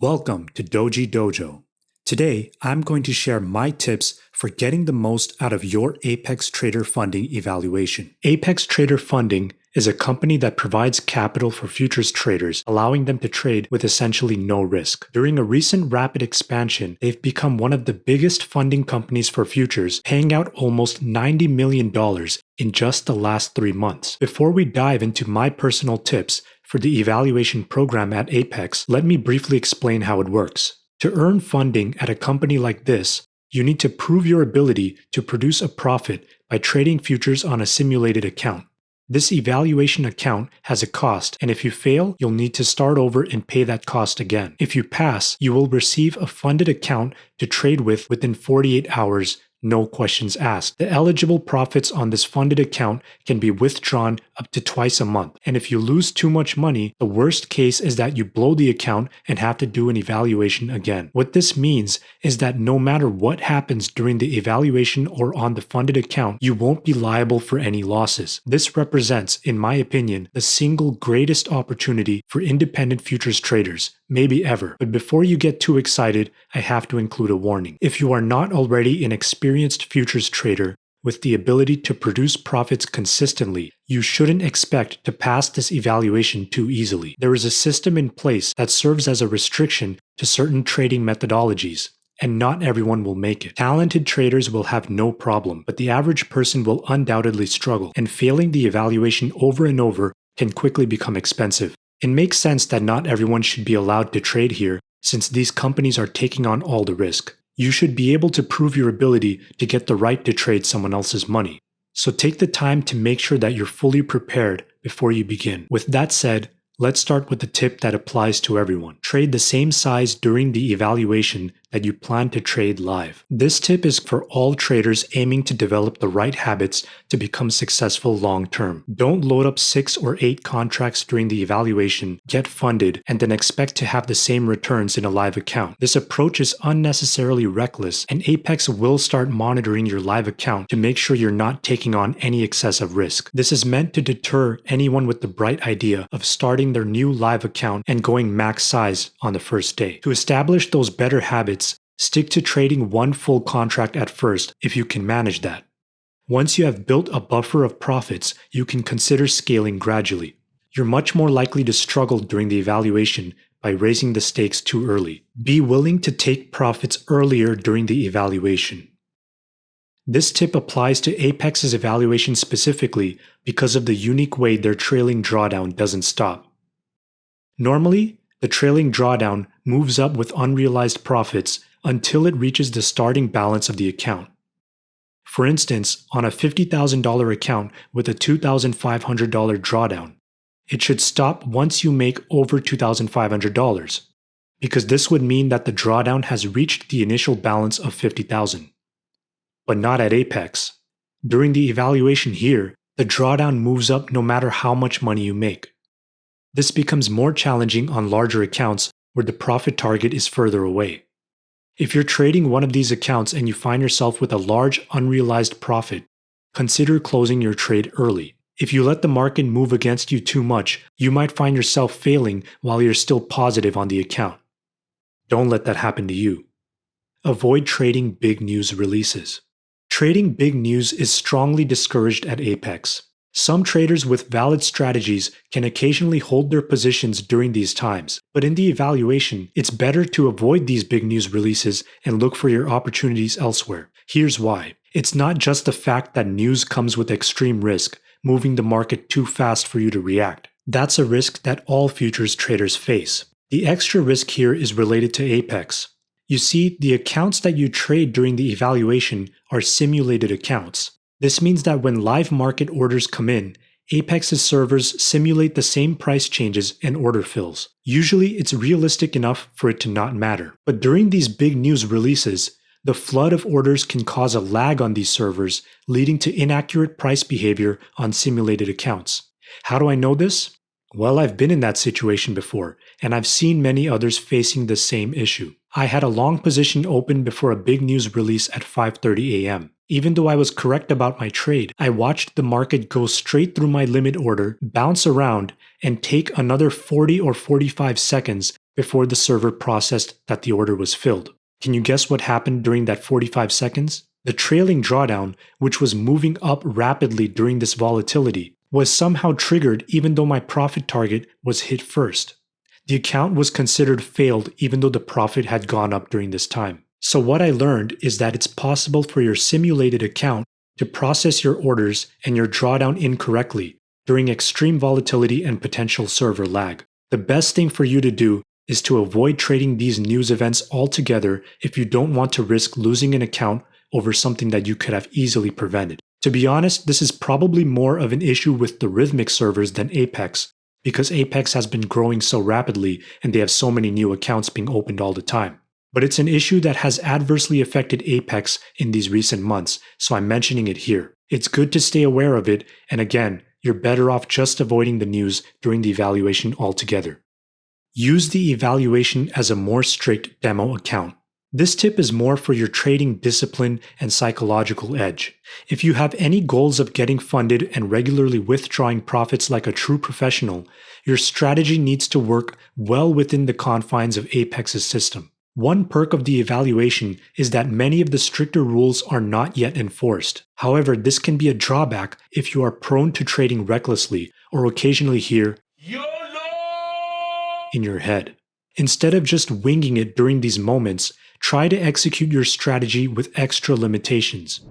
Welcome to DojiDojo. Today, I'm going to share my tips for getting the most out of your Apex Trader Funding evaluation. Apex Trader Funding is a company that provides capital for futures traders, allowing them to trade with essentially no risk. During a recent rapid expansion, they've become one of the biggest funding companies for futures, paying out almost $90 million in just the last 3 months. Before we dive into my personal tips for the evaluation program at Apex, let me briefly explain how it works. To earn funding at a company like this, you need to prove your ability to produce a profit by trading futures on a simulated account. This evaluation account has a cost, and if you fail, you'll need to start over and pay that cost again. If you pass, you will receive a funded account to trade with within 48 hours, no questions asked. The eligible profits on this funded account can be withdrawn up to twice a month. And if you lose too much money, the worst case is that you blow the account and have to do an evaluation again. What this means is that no matter what happens during the evaluation or on the funded account, you won't be liable for any losses. This represents, in my opinion, the single greatest opportunity for independent futures traders, maybe ever. But before you get too excited, I have to include a warning. If you are not already an experienced futures trader with the ability to produce profits consistently, you shouldn't expect to pass this evaluation too easily. There is a system in place that serves as a restriction to certain trading methodologies, and not everyone will make it. Talented traders will have no problem, but the average person will undoubtedly struggle, and failing the evaluation over and over can quickly become expensive. It makes sense that not everyone should be allowed to trade here, since these companies are taking on all the risk. You should be able to prove your ability to get the right to trade someone else's money. So take the time to make sure that you're fully prepared before you begin. With that said, let's start with the tip that applies to everyone. Trade the same size during the evaluation that you plan to trade live. This tip is for all traders aiming to develop the right habits to become successful long term. Don't load up 6 or 8 contracts during the evaluation, get funded, and then expect to have the same returns in a live account. This approach is unnecessarily reckless, and Apex will start monitoring your live account to make sure you're not taking on any excessive risk. This is meant to deter anyone with the bright idea of starting their new live account and going max size on the first day. To establish those better habits, stick to trading 1 full contract at first if you can manage that. Once you have built a buffer of profits, you can consider scaling gradually. You're much more likely to struggle during the evaluation by raising the stakes too early. Be willing to take profits earlier during the evaluation. This tip applies to Apex's evaluation specifically because of the unique way their trailing drawdown doesn't stop. Normally, the trailing drawdown moves up with unrealized profits until it reaches the starting balance of the account. For instance, on a $50,000 account with a $2,500 drawdown, it should stop once you make over $2,500, because this would mean that the drawdown has reached the initial balance of $50,000. But not at Apex. During the evaluation here, the drawdown moves up no matter how much money you make. This becomes more challenging on larger accounts where the profit target is further away. If you're trading one of these accounts and you find yourself with a large unrealized profit, consider closing your trade early. If you let the market move against you too much, you might find yourself failing while you're still positive on the account. Don't let that happen to you. Avoid trading big news releases. Trading big news is strongly discouraged at Apex. Some traders with valid strategies can occasionally hold their positions during these times, but in the evaluation, it's better to avoid these big news releases and look for your opportunities elsewhere. Here's why. It's not just the fact that news comes with extreme risk, moving the market too fast for you to react. That's a risk that all futures traders face. The extra risk here is related to Apex. You see, the accounts that you trade during the evaluation are simulated accounts. This means that when live market orders come in, Apex's servers simulate the same price changes and order fills. Usually, it's realistic enough for it to not matter. But during these big news releases, the flood of orders can cause a lag on these servers, leading to inaccurate price behavior on simulated accounts. How do I know this? Well, I've been in that situation before, and I've seen many others facing the same issue. I had a long position open before a big news release at 5:30 a.m. Even though I was correct about my trade, I watched the market go straight through my limit order, bounce around, and take another 40 or 45 seconds before the server processed that the order was filled. Can you guess what happened during that 45 seconds? The trailing drawdown, which was moving up rapidly during this volatility, was somehow triggered even though my profit target was hit first. The account was considered failed even though the profit had gone up during this time. So what I learned is that it's possible for your simulated account to process your orders and your drawdown incorrectly during extreme volatility and potential server lag. The best thing for you to do is to avoid trading these news events altogether if you don't want to risk losing an account over something that you could have easily prevented. To be honest, this is probably more of an issue with the Rhythmic servers than Apex, because Apex has been growing so rapidly and they have so many new accounts being opened all the time. But it's an issue that has adversely affected Apex in these recent months, so I'm mentioning it here. It's good to stay aware of it, and again, you're better off just avoiding the news during the evaluation altogether. Use the evaluation as a more strict demo account. This tip is more for your trading discipline and psychological edge. If you have any goals of getting funded and regularly withdrawing profits like a true professional, your strategy needs to work well within the confines of Apex's system. One perk of the evaluation is that many of the stricter rules are not yet enforced. However, this can be a drawback if you are prone to trading recklessly or occasionally hear YOLO in your head. Instead of just winging it during these moments, try to execute your strategy with extra limitations.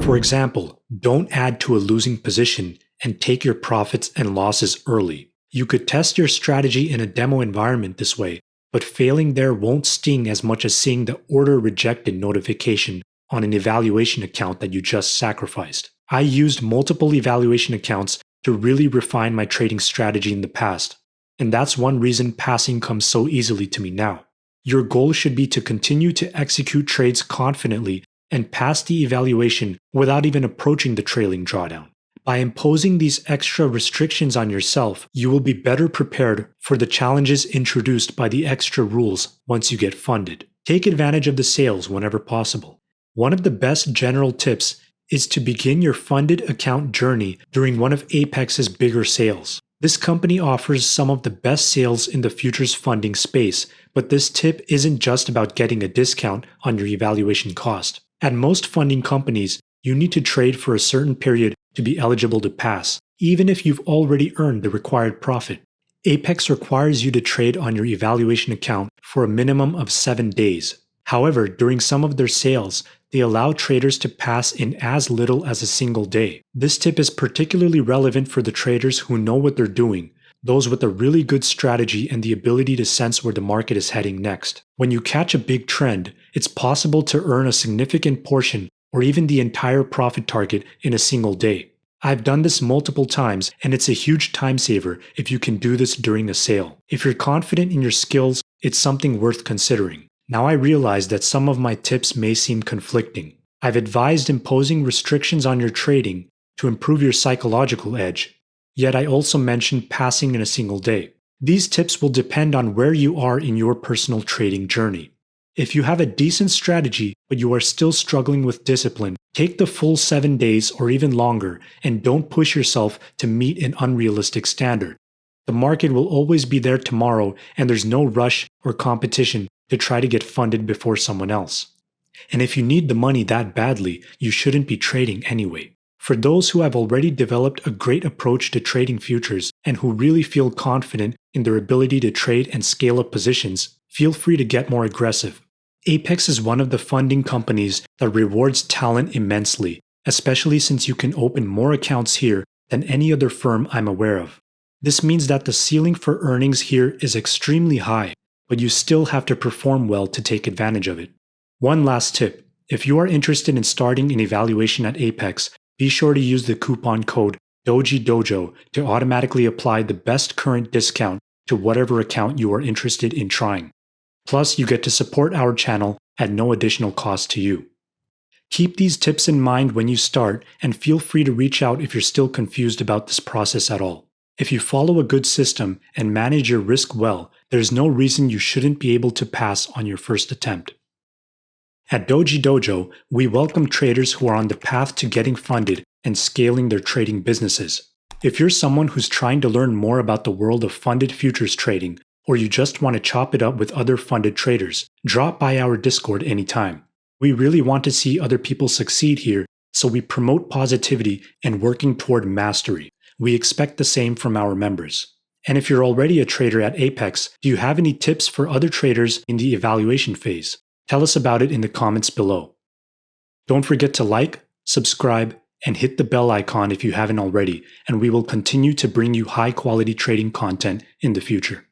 For example, don't add to a losing position and take your profits and losses early. You could test your strategy in a demo environment this way, but failing there won't sting as much as seeing the order rejected notification on an evaluation account that you just sacrificed. I used multiple evaluation accounts to really refine my trading strategy in the past, and that's one reason passing comes so easily to me now. Your goal should be to continue to execute trades confidently and pass the evaluation without even approaching the trailing drawdown. By imposing these extra restrictions on yourself, you will be better prepared for the challenges introduced by the extra rules once you get funded. Take advantage of the sales whenever possible. One of the best general tips is to begin your funded account journey during one of Apex's bigger sales. This company offers some of the best sales in the futures funding space, but this tip isn't just about getting a discount on your evaluation cost. At most funding companies, you need to trade for a certain period to be eligible to pass, even if you've already earned the required profit. Apex requires you to trade on your evaluation account for a minimum of 7 days. However, during some of their sales, they allow traders to pass in as little as a single day. This tip is particularly relevant for the traders who know what they're doing, those with a really good strategy and the ability to sense where the market is heading next. When you catch a big trend, it's possible to earn a significant portion or even the entire profit target in a single day. I've done this multiple times, and it's a huge time saver if you can do this during a sale. If you're confident in your skills, it's something worth considering. Now I realize that some of my tips may seem conflicting. I've advised imposing restrictions on your trading to improve your psychological edge, yet I also mentioned passing in a single day. These tips will depend on where you are in your personal trading journey. If you have a decent strategy but you are still struggling with discipline, take the full 7 days or even longer and don't push yourself to meet an unrealistic standard. The market will always be there tomorrow and there's no rush or competition to try to get funded before someone else. And if you need the money that badly, you shouldn't be trading anyway. For those who have already developed a great approach to trading futures and who really feel confident in their ability to trade and scale up positions, feel free to get more aggressive. Apex is one of the funding companies that rewards talent immensely, especially since you can open more accounts here than any other firm I'm aware of. This means that the ceiling for earnings here is extremely high, but you still have to perform well to take advantage of it. One last tip: if you are interested in starting an evaluation at Apex, be sure to use the coupon code DojiDojo to automatically apply the best current discount to whatever account you are interested in trying. Plus, you get to support our channel at no additional cost to you. Keep these tips in mind when you start, and feel free to reach out if you're still confused about this process at all. If you follow a good system and manage your risk well, there's no reason you shouldn't be able to pass on your first attempt. At DojiDojo, we welcome traders who are on the path to getting funded and scaling their trading businesses. If you're someone who's trying to learn more about the world of funded futures trading, or you just want to chop it up with other funded traders, drop by our Discord anytime. We really want to see other people succeed here, so we promote positivity and working toward mastery. We expect the same from our members. And if you're already a trader at Apex, do you have any tips for other traders in the evaluation phase? Tell us about it in the comments below. Don't forget to like, subscribe, and hit the bell icon if you haven't already, and we will continue to bring you high-quality trading content in the future.